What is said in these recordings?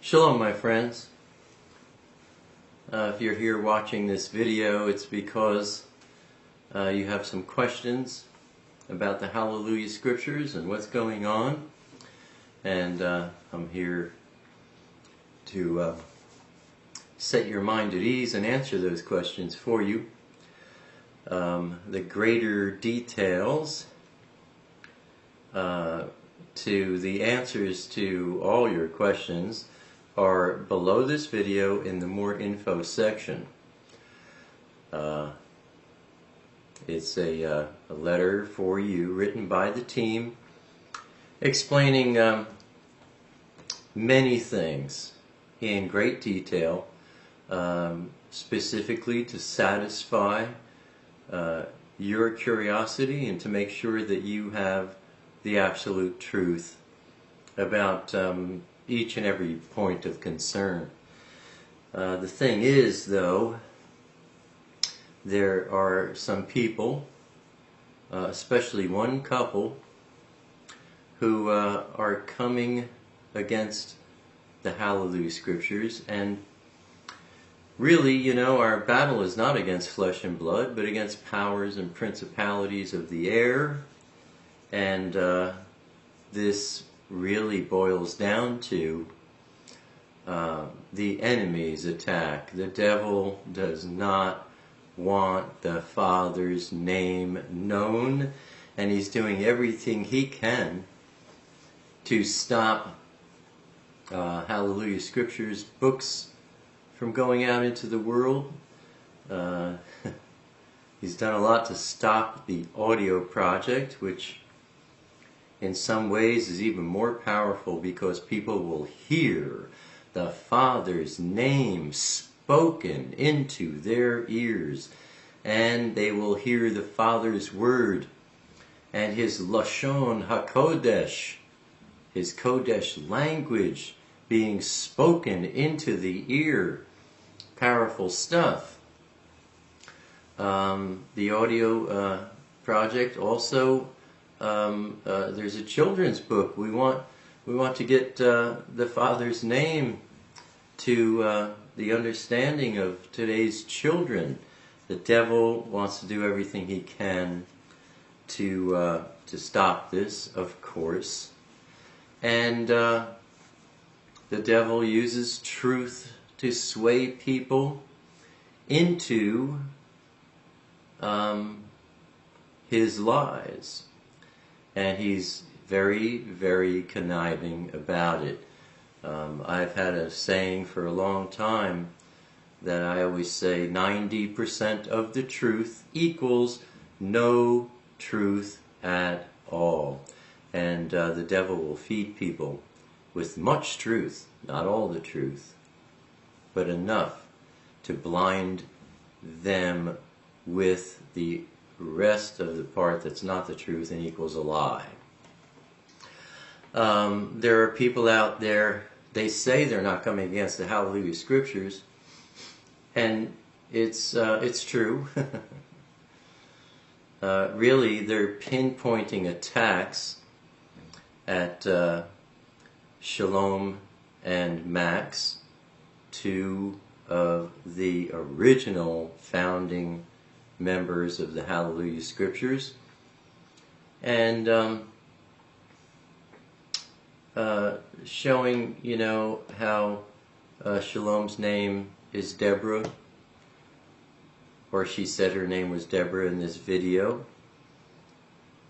Shalom, my friends. If you're here watching this video, it's because you have some questions about the Hallelujah Scriptures and what's going on. And I'm here to set your mind at ease and answer those questions for you. The greater details to the answers to all your questions are below this video in the more info section. It's a letter for you written by the team explaining many things in great detail, specifically to satisfy your curiosity and to make sure that you have the absolute truth about each and every point of concern. The thing is, though, there are some people, especially one couple, who are coming against the Hallelujah Scriptures, and really, you know, our battle is not against flesh and blood, but against powers and principalities of the air, and this really boils down to the enemy's attack. The devil does not want the Father's name known, and he's doing everything he can to stop Hallelujah Scriptures books from going out into the world. He's done a lot to stop the audio project, which in some ways is even more powerful because people will hear the Father's name spoken into their ears, and they will hear the Father's word and his Lashon HaKodesh, his Kodesh language, being spoken into the ear. Powerful stuff. The audio project also, there's a children's book. We want to get the Father's name to the understanding of today's children. The devil wants to do everything he can to stop this, of course, and the devil uses truth to sway people into his lies. And he's very, very conniving about it. I've had a saying for a long time that I always say 90% of the truth equals no truth at all. And the devil will feed people with much truth, not all the truth, but enough to blind them with the rest of the part that's not the truth and equals a lie. There are people out there, they say they're not coming against the Hallelujah Scriptures, and it's true. Really, they're pinpointing attacks at Shalom and Max, two of the original founding members of the Hallelujah Scriptures, and showing, you know, how Shalom's name is Deborah, or she said her name was Deborah in this video.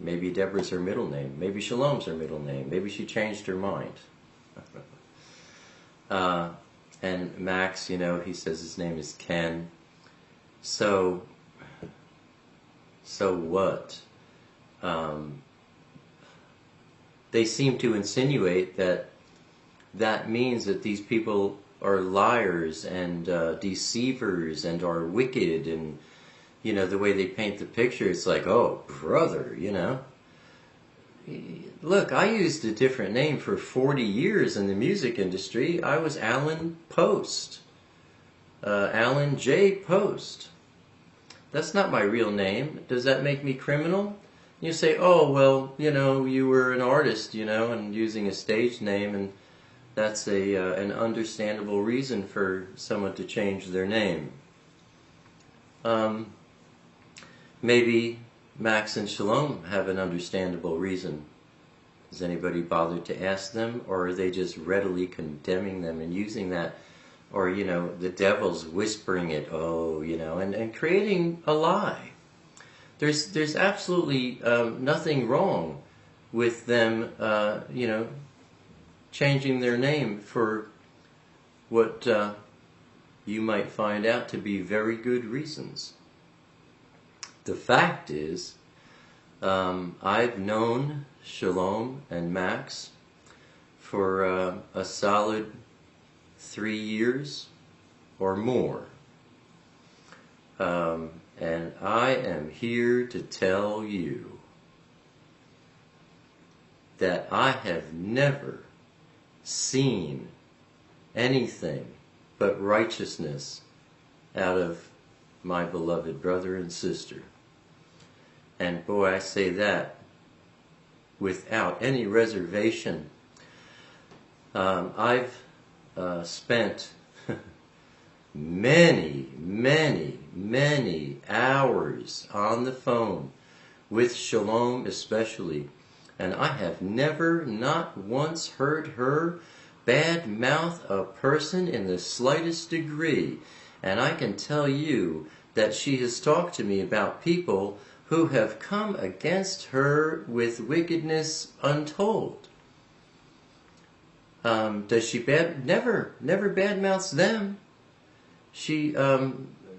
Maybe Deborah's her middle name. Maybe Shalom's her middle name. Maybe she changed her mind. And Max, you know, he says his name is Ken. So what? They seem to insinuate that that means that these people are liars and deceivers and are wicked, and, you know, the way they paint the picture, it's like, oh, brother, you know. Look, I used a different name for 40 years in the music industry. I was Alan Post. Alan J. Post. That's not my real name. Does that make me criminal? You say, oh, well, you know, you were an artist, you know, and using a stage name, and That's an understandable reason for someone to change their name. Maybe Max and Shalom have an understandable reason. Has anybody bothered to ask them, or are they just readily condemning them and using that, or, you know, the devil's whispering it, oh, you know, and creating a lie? There's absolutely nothing wrong with them, you know, changing their name for what you might find out to be very good reasons. The fact is, I've known Shalom and Max for a solid 3 years or more. And I am here to tell you that I have never seen anything but righteousness out of my beloved brother and sister. And boy, I say that without any reservation. I've spent many hours on the phone with Shalom especially, and I have never, not once, heard her bad mouth a person in the slightest degree. And I can tell you that she has talked to me about people who have come against her with wickedness untold. Does she never badmouths them? She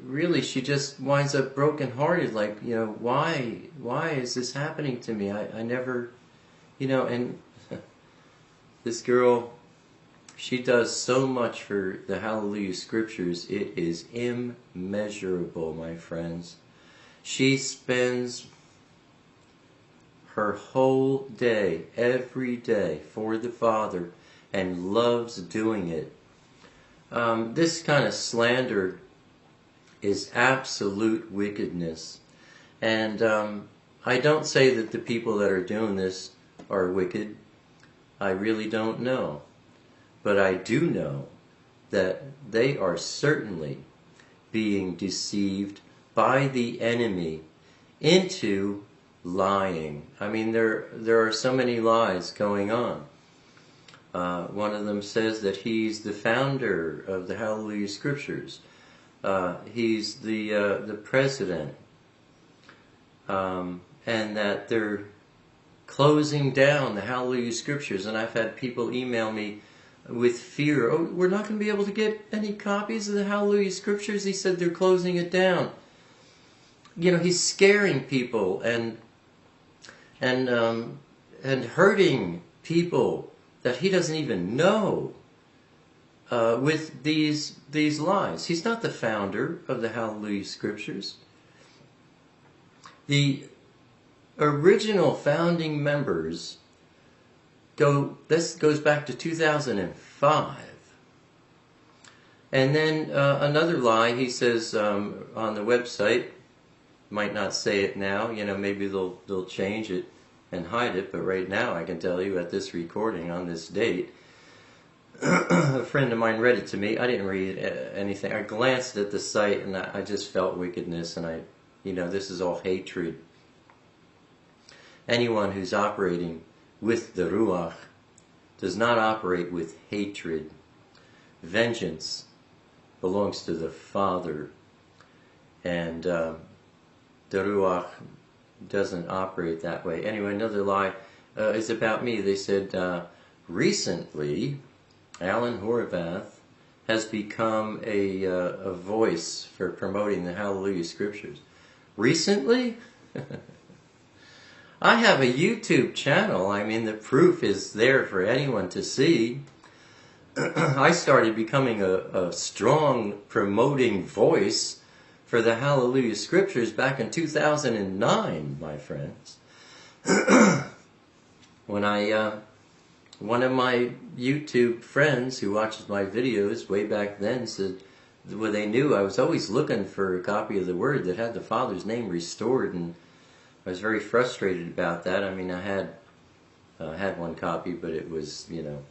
really, she just winds up brokenhearted, like, you know, why is this happening to me? I never, you know, and this girl, she does so much for the Hallelujah Scriptures, it is immeasurable, my friends. She spends her whole day, every day, for the Father, and loves doing it. This kind of slander is absolute wickedness. And I don't say that the people that are doing this are wicked. I really don't know. But I do know that they are certainly being deceived by the enemy into lying. I mean, there are so many lies going on. One of them says that he's the founder of the Hallelujah Scriptures. He's the president. And that they're closing down the Hallelujah Scriptures. And I've had people email me with fear. Oh, we're not going to be able to get any copies of the Hallelujah Scriptures. He said they're closing it down. You know, he's scaring people and hurting people that he doesn't even know with these lies. He's not the founder of the Hallelujah Scriptures. The original founding members this goes back to 2005. And then another lie, he says on the website, might not say it now, you know, maybe they'll change it and hide it, but right now I can tell you at this recording on this date, a friend of mine read it to me. I didn't read anything. I glanced at the site and I just felt wickedness, and you know, this is all hatred. Anyone who's operating with the Ruach does not operate with hatred. Vengeance belongs to the Father, and the Ruach doesn't operate that way. Anyway, another lie is about me. They said recently Alan Horvath has become a voice for promoting the Hallelujah Scriptures. Recently? I have a YouTube channel. I mean, the proof is there for anyone to see. I started becoming a strong promoting voice for the Hallelujah Scriptures back in 2009, my friends. When one of my YouTube friends who watches my videos way back then said, well, they knew I was always looking for a copy of the Word that had the Father's name restored, and I was very frustrated about that. I mean, I had one copy, but it was, you know,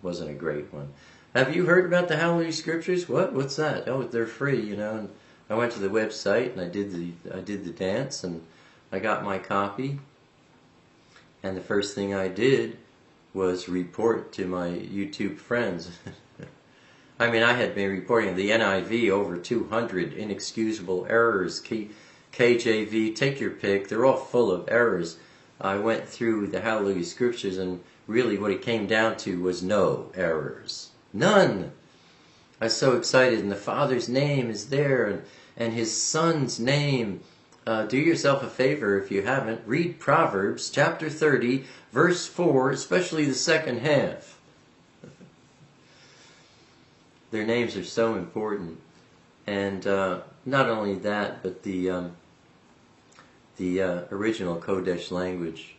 wasn't a great one. Have you heard about the Hallelujah Scriptures? What's that? Oh, they're free, you know. And I went to the website and I did the dance and I got my copy. And the first thing I did was report to my YouTube friends. I mean, I had been reporting the NIV over 200 inexcusable errors. KJV, take your pick. They're all full of errors. I went through the Hallelujah Scriptures, and really what it came down to was no errors. None! I was so excited, and the Father's name is there, and His Son's name. Do yourself a favor if you haven't. Read Proverbs chapter 30, verse 4, especially the second half. Their names are so important. And not only that, but the original Kodesh language,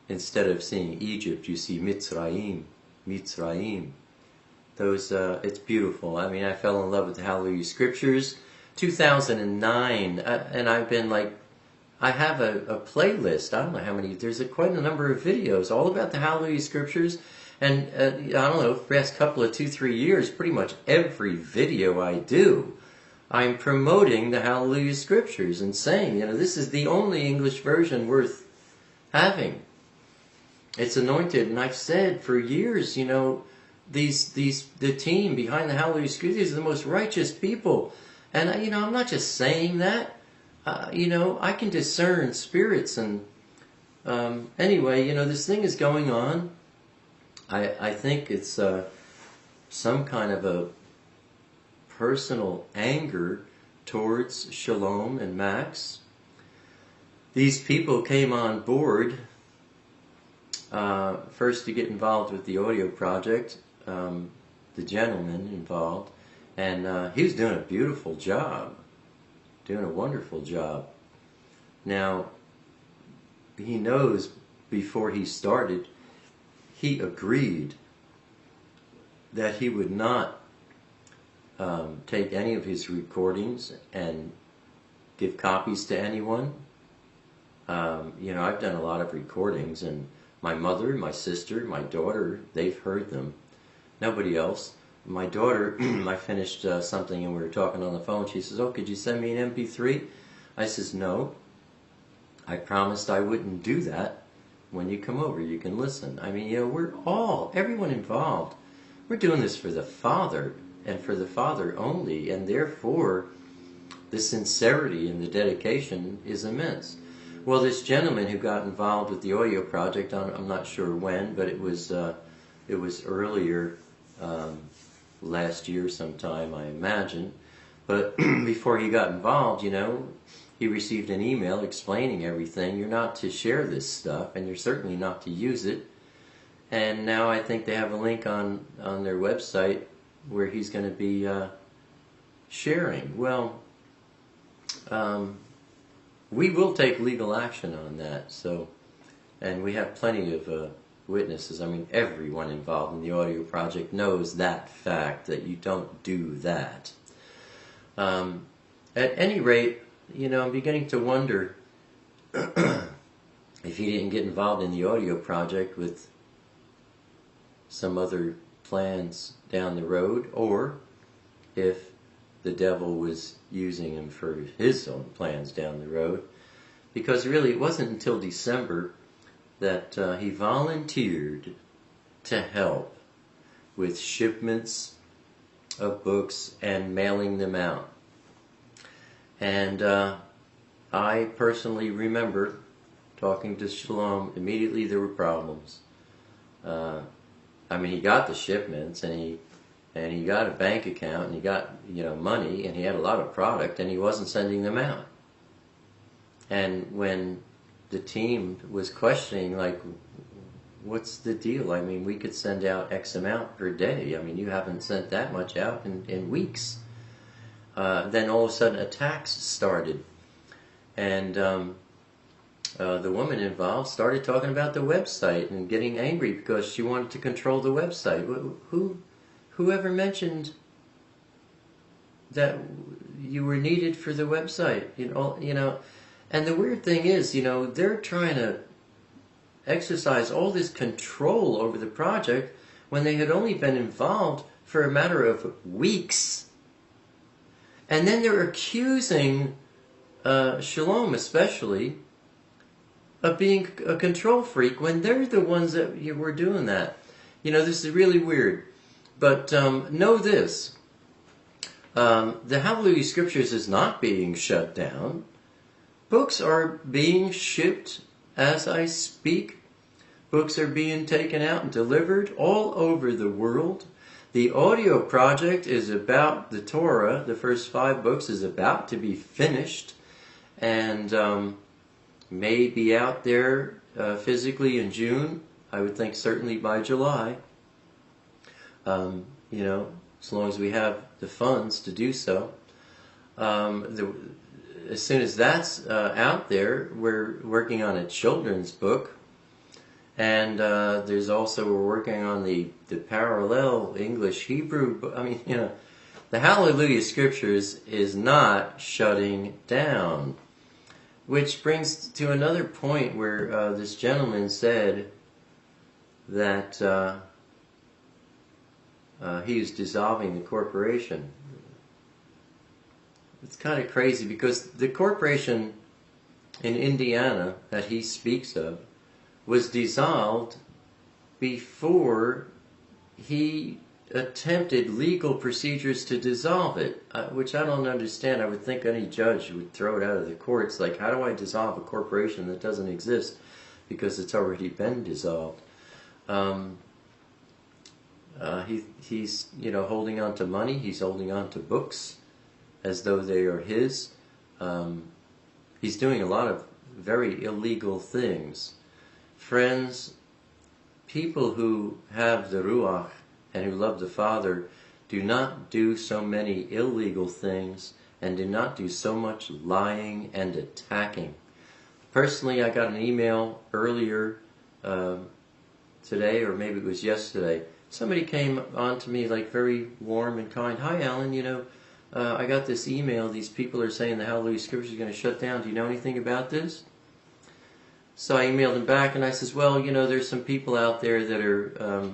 instead of seeing Egypt, you see Mitzrayim. Those, it's beautiful. I mean, I fell in love with the Hallelujah Scriptures. 2009, and I've been like, I have a playlist. I don't know how many. There's quite a number of videos all about the Hallelujah Scriptures. And I don't know, for the past couple of 2-3 years, pretty much every video I do, I'm promoting the Hallelujah Scriptures and saying, you know, this is the only English version worth having. It's anointed, and I've said for years, you know, the team behind the Hallelujah Scriptures are the most righteous people. And, you know, I'm not just saying that. You know, I can discern spirits. And anyway, you know, this thing is going on. I think it's some kind of a personal anger towards Shalom and Max. These people came on board first to get involved with the audio project, the gentleman involved, and he was doing a beautiful job, doing a wonderful job. Now, he knows before he started, he agreed that he would not take any of his recordings and give copies to anyone. You know, I've done a lot of recordings, and my mother, my sister, my daughter, they've heard them. Nobody else. My daughter, I finished something and we were talking on the phone. She says, "Oh, could you send me an MP3? I says, "No. I promised I wouldn't do that. When you come over, you can listen." I mean, you know, everyone involved, we're doing this for the Father and for the Father only, and therefore the sincerity and the dedication is immense. Well, this gentleman who got involved with the audio project, I'm not sure when, but it was earlier, last year sometime, I imagine. But before he got involved, you know, he received an email explaining everything. You're not to share this stuff, and you're certainly not to use it. And now I think they have a link on their website where he's going to be sharing. Well, we will take legal action on that. So, and we have plenty of witnesses. I mean, everyone involved in the audio project knows that fact, that you don't do that. At any rate, you know, I'm beginning to wonder if he didn't get involved in the audio project with some other plans down the road, or if the devil was using him for his own plans down the road. Because really, it wasn't until December that he volunteered to help with shipments of books and mailing them out. And I personally remember talking to Shalom. Immediately there were problems. I mean, he got the shipments, and he got a bank account, and he got, you know, money, and he had a lot of product, and he wasn't sending them out. And when the team was questioning, like, what's the deal? I mean, we could send out X amount per day. I mean, you haven't sent that much out in weeks. Then all of a sudden attacks started. And the woman involved started talking about the website and getting angry because she wanted to control the website. Whoever mentioned that you were needed for the website? You know. And the weird thing is, you know, they're trying to exercise all this control over the project when they had only been involved for a matter of weeks. And then they're accusing Shalom especially of being a control freak when they're the ones that were doing that. You know, this is really weird. But know this. The Hallelujah Scriptures is not being shut down. Books are being shipped as I speak. Books are being taken out and delivered all over the world. The audio project is about the Torah. The first 5 books is about to be finished and may be out there physically in June. I would think certainly by July. You know, as long as we have the funds to do so. As soon as that's out there, we're working on a children's book. And there's also, we're working on the parallel English-Hebrew book. I mean, you know, the Hallelujah Scriptures is not shutting down. Which brings to another point where this gentleman said that he was dissolving the corporation. It's kind of crazy because the corporation in Indiana that he speaks of was dissolved before he attempted legal procedures to dissolve it, which I don't understand. I would think any judge would throw it out of the courts. Like, how do I dissolve a corporation that doesn't exist because it's already been dissolved? He's, you know, holding on to money. He's holding on to books as though they are his. He's doing a lot of very illegal things. Friends, people who have the Ruach and who love the Father do not do so many illegal things and do not do so much lying and attacking. Personally, I got an email earlier today, or maybe it was yesterday. Somebody came on to me like very warm and kind. Hi, Alan, you know, I got this email. These people are saying the Hallelujah Scripture is going to shut down. Do you know anything about this? So I emailed him back and I says, well, you know, there's some people out there that are,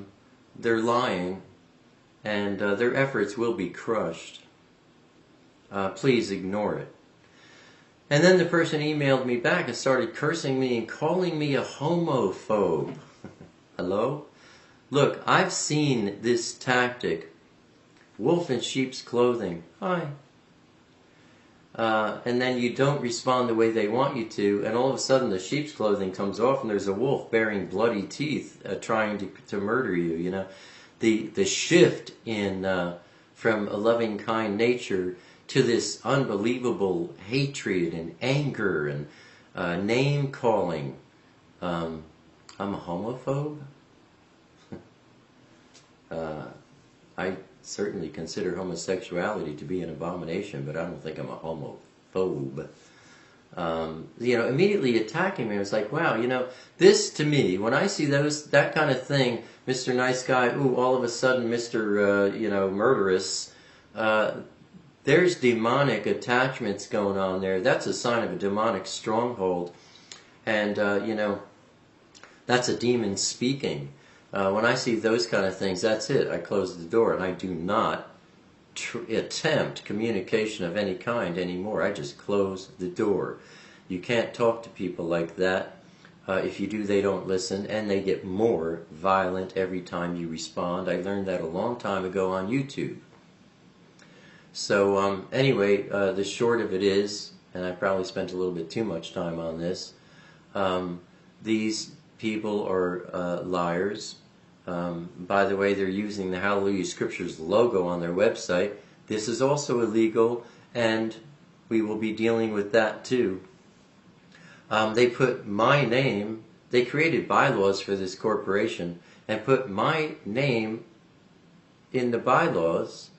they're lying and their efforts will be crushed. Please ignore it. And then the person emailed me back and started cursing me and calling me a homophobe. Hello? Look, I've seen this tactic. Wolf in sheep's clothing. Hi. And then you don't respond the way they want you to, and all of a sudden the sheep's clothing comes off and there's a wolf bearing bloody teeth trying to murder you, you know. The shift in from a loving, kind nature to this unbelievable hatred and anger and name-calling. I'm a homophobe? I certainly consider homosexuality to be an abomination, but I don't think I'm a homophobe. You know, immediately attacking me, I was like, wow, you know, this to me, when I see that kind of thing, Mr. Nice Guy, ooh, all of a sudden Mr. You know, murderous, there's demonic attachments going on there. That's a sign of a demonic stronghold. And, you know, that's a demon speaking. When I see those kind of things, that's it. I close the door and I do not attempt communication of any kind anymore. I just close the door. You can't talk to people like that. If you do, they don't listen, and they get more violent every time you respond. I learned that a long time ago on YouTube. So anyway, the short of it is, and I probably spent a little bit too much time on this, these people are liars. By the way, they're using the Hallelujah Scriptures logo on their website. This is also illegal, and we will be dealing with that too. They put my name, they created bylaws for this corporation, and put my name in the bylaws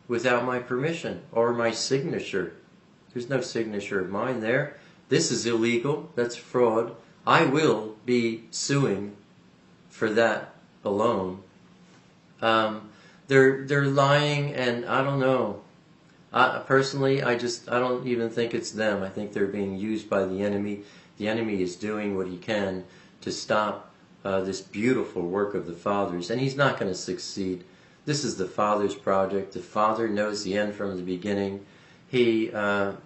without my permission or my signature. There's no signature of mine there. This is illegal. That's fraud. I will be suing for that alone. They're lying, and I don't know. Personally, I don't even think it's them. I think they're being used by the enemy. The enemy is doing what he can to stop this beautiful work of the Father's, and he's not going to succeed. This is the Father's project. The Father knows the end from the beginning. This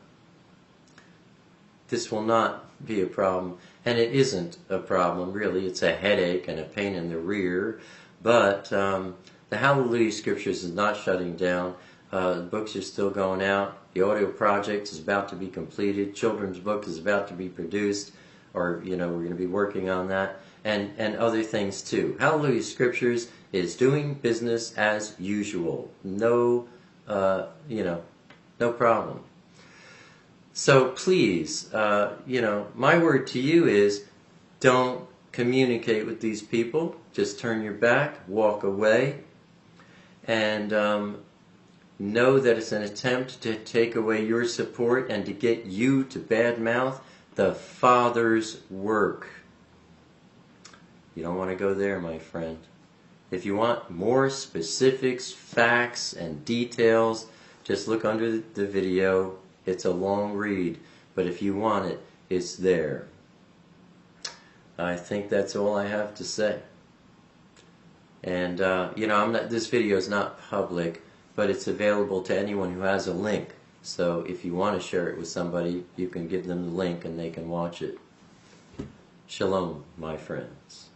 will not be a problem, and it isn't a problem, really. It's a headache and a pain in the rear, but the Hallelujah Scriptures is not shutting down. The books are still going out. The audio project is about to be completed. Children's book is about to be produced, or, we're going to be working on that, and other things too. Hallelujah Scriptures is doing business as usual. No, no problem. So please, my word to you is don't communicate with these people. Just turn your back, walk away, and know that it's an attempt to take away your support and to get you to badmouth the Father's work. You don't want to go there, my friend. If you want more specifics, facts, and details, just look under the video. It's a long read, but if you want it, it's there. I think that's all I have to say. And, this video is not public, but it's available to anyone who has a link. So if you want to share it with somebody, you can give them the link and they can watch it. Shalom, my friends.